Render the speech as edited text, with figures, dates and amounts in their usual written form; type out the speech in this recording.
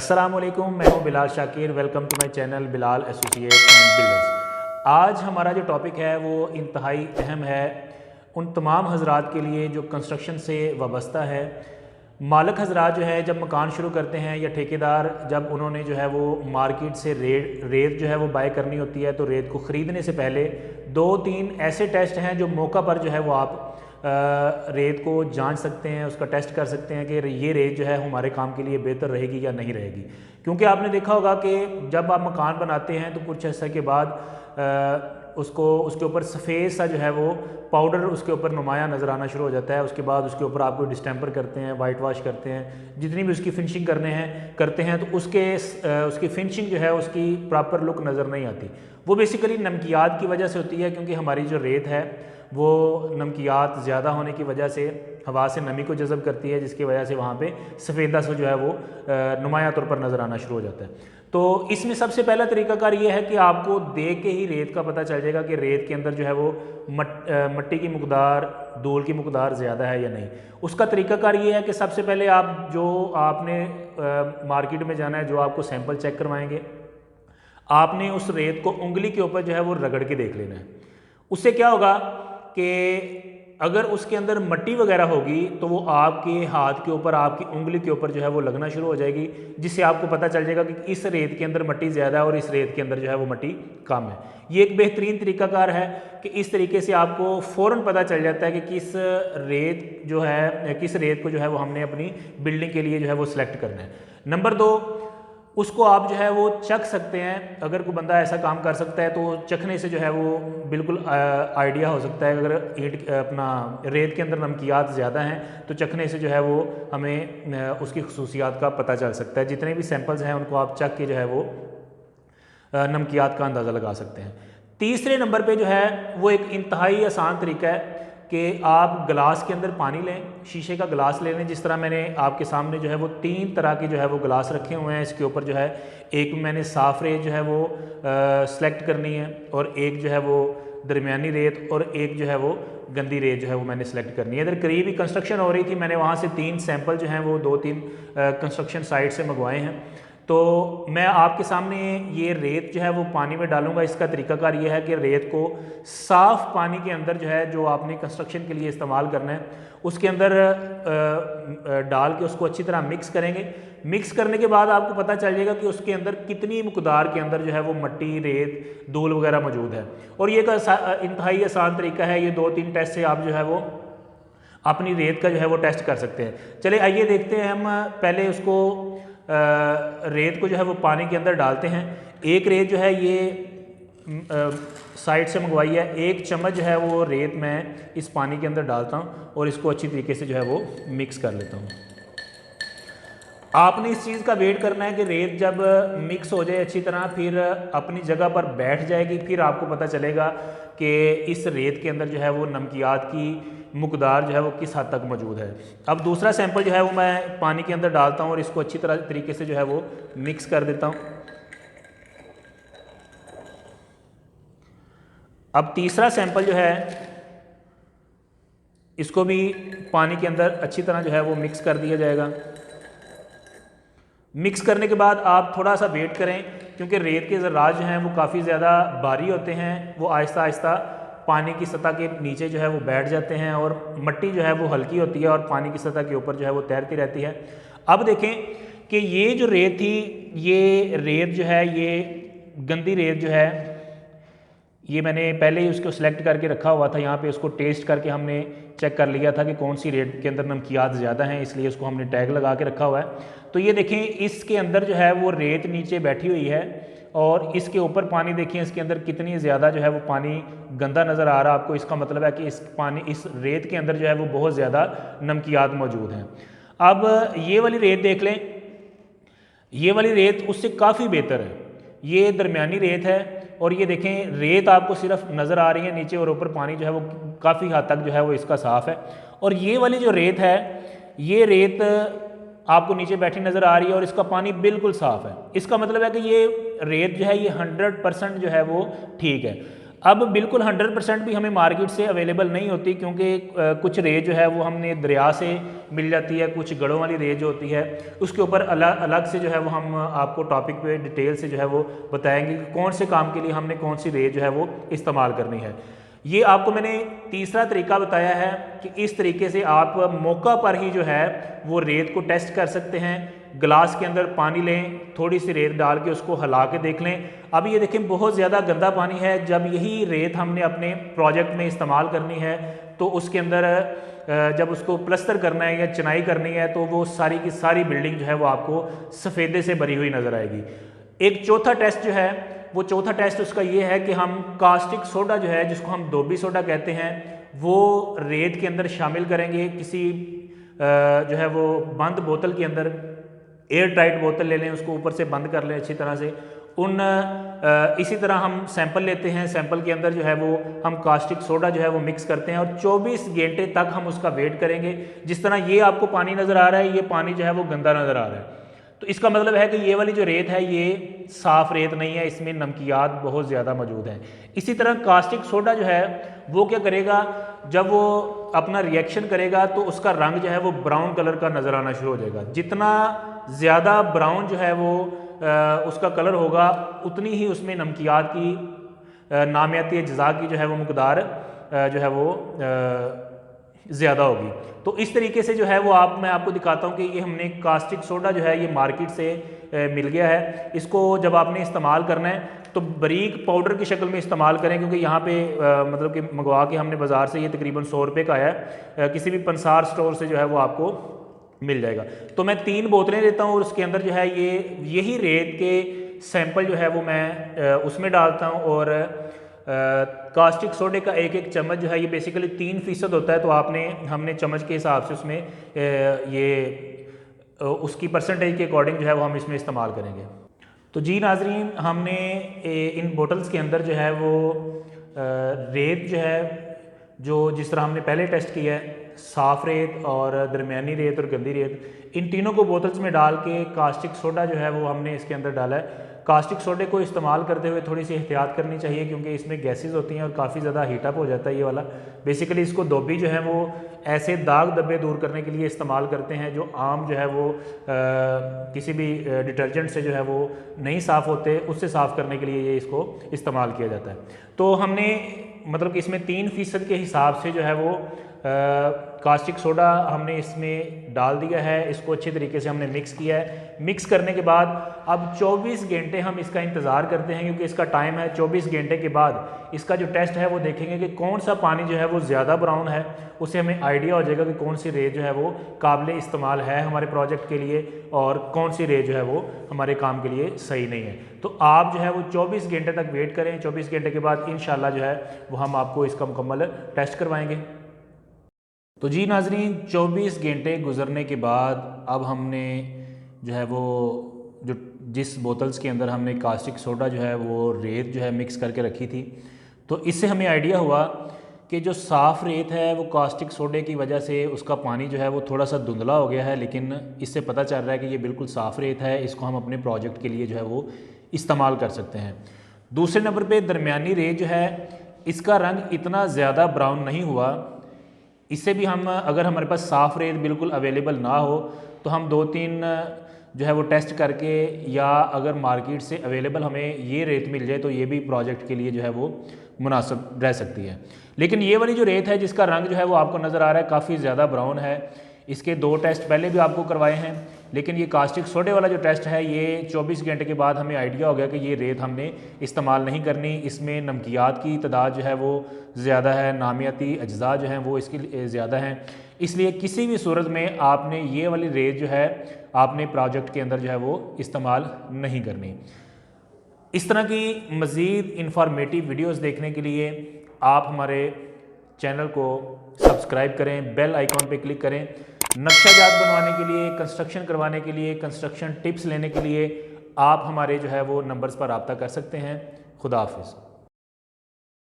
अस्सलाम वालेकुम, मैं हूं Bilal Shakir. Welcome to my channel Bilal associate and builders. आज हमारा जो टॉपिक है वो इंतहाई अहम है उन तमाम हजरात के लिए जो कंस्ट्रक्शन से वाबस्ता है। मालिक हजरात जो है जब मकान शुरू करते हैं या ठेकेदार जब उन्होंने जो है वो मार्केट से रेत जो है वो बाय करनी होती है, तो रेत को ख़रीदने से पहले 2-3 ऐसे टेस्ट हैं जो मौका पर जो है वो आप रेत को जांच सकते हैं, उसका टेस्ट कर सकते हैं कि ये रेत जो है हमारे काम के लिए बेहतर रहेगी या नहीं रहेगी। क्योंकि आपने देखा होगा कि जब आप मकान बनाते हैं तो कुछ अर्से के बाद उसके ऊपर सफ़ेद सा जो है वो पाउडर उसके ऊपर नुमाया नज़र आना शुरू हो जाता है। उसके बाद उसके ऊपर आपको डिस्टेंपर करते हैं, वाइट वाश करते हैं, जितनी भी उसकी फिनिशिंग करते हैं तो उसकी फिनिशिंग जो है उसकी प्रॉपर लुक नज़र नहीं आती। वो बेसिकली नमकियात की वजह से होती है, क्योंकि हमारी जो रेत है वो नमकियात ज़्यादा होने की वजह से हवा से नमी को जज़ब करती है, जिसकी वजह से वहाँ पे सफ़ेदा से जो है वो नुमाया तौर पर नज़र आना शुरू हो जाता है। तो इसमें सबसे पहला तरीकाकार ये है कि आपको देख के ही रेत का पता चल जाएगा कि रेत के अंदर जो है वो मट्टी की मकदार, धूल की मकदार ज़्यादा है या नहीं। उसका तरीकाकार ये है कि सबसे पहले आपने मार्केट में जाना है, जो आपको सैंपल चेक करवाएंगे, आपने उस रेत को उंगली के ऊपर जो है वो रगड़ के देख लेना है। उससे क्या होगा कि अगर उसके अंदर मट्टी वगैरह होगी तो वो आपके हाथ के ऊपर, आपकी उंगली के ऊपर जो है वो लगना शुरू हो जाएगी, जिससे आपको पता चल जाएगा कि इस रेत के अंदर मट्टी ज़्यादा है और इस रेत के अंदर जो है वो मट्टी कम है। ये एक बेहतरीन तरीकाकार है कि इस तरीके से आपको फ़ौरन पता चल जाता है कि किस रेत को जो है वो हमने अपनी बिल्डिंग के लिए जो है वो सिलेक्ट करना है। नंबर 2, उसको आप जो है वो चख सकते हैं। अगर कोई बंदा ऐसा काम कर सकता है तो चखने से जो है वो बिल्कुल आइडिया हो सकता है। अगर रेत के अंदर नमकियात ज़्यादा हैं तो चखने से जो है वो हमें उसकी खसूसियात का पता चल सकता है। जितने भी सैंपल्स हैं उनको आप चख के जो है वो नमकियात का अंदाज़ा लगा सकते हैं। तीसरे नंबर पे जो है वो एक इंतहाई आसान तरीका है कि आप गिलास के अंदर पानी लें, शीशे का गिलास ले लें। जिस तरह मैंने आपके सामने जो है वो 3 तरह के जो है वो गिलास रखे हुए हैं। इसके ऊपर जो है एक मैंने साफ़ रेत जो है वो सेलेक्ट करनी है, और एक जो है वो दरमियानी रेत, और एक जो है वो गंदी रेत जो है वो मैंने सेलेक्ट करनी है। इधर करीब ही कंस्ट्रक्शन हो रही थी, मैंने वहाँ से 3 सैंपल जो हैं वो 2-3 कंस्ट्रक्शन साइट से मंगवाए हैं। तो मैं आपके सामने ये रेत जो है वो पानी में डालूंगा। इसका तरीकाकार ये है कि रेत को साफ़ पानी के अंदर जो है, जो आपने कंस्ट्रक्शन के लिए इस्तेमाल करना है, उसके अंदर डाल के उसको अच्छी तरह मिक्स करेंगे। मिक्स करने के बाद आपको पता चल जाएगा कि उसके अंदर कितनी मकदार के अंदर जो है वो मट्टी, रेत, धूल वगैरह मौजूद है। और ये एक इंतहाई आसान तरीका है। ये 2-3 टेस्ट से आप जो है वो अपनी रेत का जो है वो टेस्ट कर सकते हैं। चले आइए देखते हैं। हम पहले उसको रेत को जो है वो पानी के अंदर डालते हैं। एक रेत जो है ये साइड से मंगवाई है। 1 चम्मच जो है वो रेत मैं इस पानी के अंदर डालता हूँ और इसको अच्छी तरीके से जो है वो मिक्स कर लेता हूँ। आपने इस चीज़ का वेट करना है कि रेत जब मिक्स हो जाए अच्छी तरह, फिर अपनी जगह पर बैठ जाएगी, फिर आपको पता चलेगा कि इस रेत के अंदर जो है वो नमकियात की मकदार जो है वो किस हद तक मौजूद है। अब दूसरा सैंपल जो है वो मैं पानी के अंदर डालता हूँ और इसको अच्छी तरीके से जो है वो मिक्स कर देता हूँ। अब तीसरा सैंपल जो है इसको भी पानी के अंदर अच्छी तरह जो है वो मिक्स कर दिया जाएगा। मिक्स करने के बाद आप थोड़ा सा वेट करें, क्योंकि रेत के ज़र्रात जो हैं वो काफ़ी ज़्यादा भारी होते हैं। वो आहिस्ता आहिस्ता पानी की सतह के नीचे जो है वो बैठ जाते हैं, और मट्टी जो है वो हल्की होती है और पानी की सतह के ऊपर जो है वो तैरती रहती है। अब देखें कि ये जो रेत थी, ये रेत जो है, ये गंदी रेत जो है, ये मैंने पहले ही उसको सिलेक्ट करके रखा हुआ था। यहाँ पे उसको टेस्ट करके हमने चेक कर लिया था कि कौन सी रेत के अंदर नमकियात ज़्यादा हैं, इसलिए उसको हमने टैग लगा के रखा हुआ है। तो ये देखें, इसके अंदर जो है वो रेत नीचे बैठी हुई है और इसके ऊपर पानी देखें, इसके अंदर कितनी ज़्यादा जो है वो पानी गंदा नज़र आ रहा है आपको। इसका मतलब है कि इस रेत के अंदर जो है वो बहुत ज़्यादा नमकियात मौजूद हैं। अब ये वाली रेत देख लें, ये वाली रेत उससे काफ़ी बेहतर है। ये दरमियानी रेत है और ये देखें, रेत आपको सिर्फ नज़र आ रही है नीचे, और ऊपर पानी जो है वो काफ़ी हद तक जो है वो इसका साफ़ है। और ये वाली जो रेत है, ये रेत आपको नीचे बैठी नज़र आ रही है और इसका पानी बिल्कुल साफ़ है। इसका मतलब है कि ये रेत जो है ये 100% जो है वो ठीक है। अब बिल्कुल 100% भी हमें मार्केट से अवेलेबल नहीं होती, क्योंकि कुछ रेत जो है वो हमने दरिया से मिल जाती है, कुछ गढ़ों वाली रेत जो होती है उसके ऊपर अलग अलग से जो है वो हम आपको टॉपिक पे डिटेल से जो है वो बताएंगे कि कौन से काम के लिए हमने कौन सी रेत जो है वो इस्तेमाल करनी है। ये आपको मैंने तीसरा तरीका बताया है कि इस तरीके से आप मौका पर ही जो है वो रेत को टेस्ट कर सकते हैं। गिलास के अंदर पानी लें, थोड़ी सी रेत डाल के उसको हिला के देख लें। अब ये देखें बहुत ज़्यादा गंदा पानी है, जब यही रेत हमने अपने प्रोजेक्ट में इस्तेमाल करनी है तो उसके अंदर जब उसको प्लस्तर करना है या चिनाई करनी है तो वो सारी की सारी बिल्डिंग जो है वो आपको सफ़ेदे से भरी हुई नज़र आएगी। एक चौथा टेस्ट जो है वो चौथा टेस्ट उसका ये है कि हम कास्टिक सोडा जो है, जिसको हम डोबी सोडा कहते हैं, वो रेत के अंदर शामिल करेंगे। किसी जो है वो बंद बोतल के अंदर, एयर टाइट बोतल ले लें, उसको ऊपर से बंद कर लें अच्छी तरह से। इसी तरह हम सैंपल लेते हैं, सैंपल के अंदर जो है वो हम कास्टिक सोडा जो है वो मिक्स करते हैं और 24 घंटे तक हम उसका वेट करेंगे। जिस तरह ये आपको पानी नज़र आ रहा है, ये पानी जो है वो गंदा नज़र आ रहा है, तो इसका मतलब है कि ये वाली जो रेत है ये साफ़ रेत नहीं है, इसमें नमकियात बहुत ज़्यादा मौजूद हैं। इसी तरह कास्टिक सोडा जो है वो क्या करेगा, जब वो अपना रिएक्शन करेगा तो उसका रंग जो है वो ब्राउन कलर का नज़र आना शुरू हो जाएगा। जितना ज़्यादा ब्राउन जो है वो उसका कलर होगा, उतनी ही उसमें नमकियात की नामियाती अज्जा की जो है वो मकदार जो है वो ज़्यादा होगी। तो इस तरीके से जो है वो मैं आपको दिखाता हूँ कि ये हमने कास्टिक सोडा जो है ये मार्केट से मिल गया है। इसको जब आपने इस्तेमाल करना है तो बारीक पाउडर की शक्ल में इस्तेमाल करें, क्योंकि यहाँ पे मतलब कि मंगवा के हमने बाज़ार से ये तकरीबन 100 रुपये का है, किसी भी पंसार स्टोर से जो है वो आपको मिल जाएगा। तो मैं 3 बोतलें लेता हूँ और उसके अंदर जो है यही रेत के सैंपल जो है वो मैं उसमें डालता हूँ और कास्टिक सोडे का एक एक चम्मच जो है ये बेसिकली 3% होता है, तो हमने चम्मच के हिसाब से उसमें उसकी परसेंटेज के अकॉर्डिंग जो है वो हम इसमें इस्तेमाल करेंगे। तो जी नाजरीन, हमने इन बोटल्स के अंदर जो है वो रेत जो है जिस तरह हमने पहले टेस्ट किया है, साफ़ रेत और दरमियानी रेत और गंदी रेत, इन तीनों को बोतल्स में डाल के कास्टिक सोडा जो है वो हमने इसके अंदर डाला है। कास्टिक सोडे को इस्तेमाल करते हुए थोड़ी सी एहतियात करनी चाहिए, क्योंकि इसमें गैसेस होती हैं और काफ़ी ज़्यादा हीटअप हो जाता है ये वाला। बेसिकली इसको धोबी जो है वो ऐसे दाग धब्बे दूर करने के लिए इस्तेमाल करते हैं जो आम जो है वो किसी भी डिटर्जेंट से जो है वो नहीं साफ़ होते, उससे साफ़ करने के लिए ये इसको इस्तेमाल किया जाता है। तो हमने मतलब कि इसमें 3% के हिसाब से जो है वो कास्टिक सोडा हमने इसमें डाल दिया है। इसको अच्छे तरीके से हमने मिक्स किया है। मिक्स करने के बाद अब 24 घंटे हम इसका इंतज़ार करते हैं, क्योंकि इसका टाइम है। 24 घंटे के बाद इसका जो टेस्ट है वो देखेंगे कि कौन सा पानी जो है वो ज़्यादा ब्राउन है, उससे हमें आइडिया हो जाएगा कि कौन सी रेत जो है वो काबिल इस्तेमाल है हमारे प्रोजेक्ट के लिए और कौन सी रेत जो है वो हमारे काम के लिए सही नहीं है। तो आप जो है वो 24 घंटे तक वेट करें। 24 घंटे के बाद इंशाल्लाह जो है वो हम आपको इसका मुकम्मल टेस्ट करवाएंगे। तो जी नाजरीन, 24 घंटे गुजरने के बाद अब हमने जो है वो जिस बोतल्स के अंदर हमने कास्टिक सोडा जो है वो रेत जो है मिक्स करके रखी थी, तो इससे हमें आइडिया हुआ कि जो साफ़ रेत है वो कास्टिक सोडे की वजह से उसका पानी जो है वो थोड़ा सा धुंधला हो गया है, लेकिन इससे पता चल रहा है कि ये बिल्कुल साफ़ रेत है। इसको हम अपने प्रोजेक्ट के लिए जो है वो इस्तेमाल कर सकते हैं। दूसरे नंबर पे दरमियानी रेत जो है, इसका रंग इतना ज़्यादा ब्राउन नहीं हुआ। इससे भी हम अगर हमारे पास साफ़ रेत बिल्कुल अवेलेबल ना हो तो हम 2-3 जो है वो टेस्ट करके, या अगर मार्केट से अवेलेबल हमें ये रेत मिल जाए तो ये भी प्रोजेक्ट के लिए जो है वो मुनासिब रह सकती है। लेकिन ये वाली जो रेत है जिसका रंग जो है वो आपको नज़र आ रहा है काफ़ी ज़्यादा ब्राउन है, इसके 2 टेस्ट पहले भी आपको करवाए हैं, लेकिन ये कास्टिक सोडे वाला जो टेस्ट है ये 24 घंटे के बाद हमें आइडिया हो गया कि ये रेत हमने इस्तेमाल नहीं करनी। इसमें नमकियात की तादाद जो है वो ज़्यादा है, नामियाती अज्जा जो हैं वो इसकी ज़्यादा हैं, इसलिए किसी भी सूरत में आपने ये वाली रेत जो है आपने प्रोजेक्ट के अंदर जो है वो इस्तेमाल नहीं करनी। इस तरह की मज़ीद इंफॉर्मेटिव वीडियोज़ देखने के लिए आप हमारे चैनल को सब्सक्राइब करें, बेल आइकॉन पे क्लिक करें। नक्शाजात बनवाने के लिए, कंस्ट्रक्शन करवाने के लिए, कंस्ट्रक्शन टिप्स लेने के लिए आप हमारे जो है वो नंबर्स पर रब्ता कर सकते हैं। खुदा हाफिज़।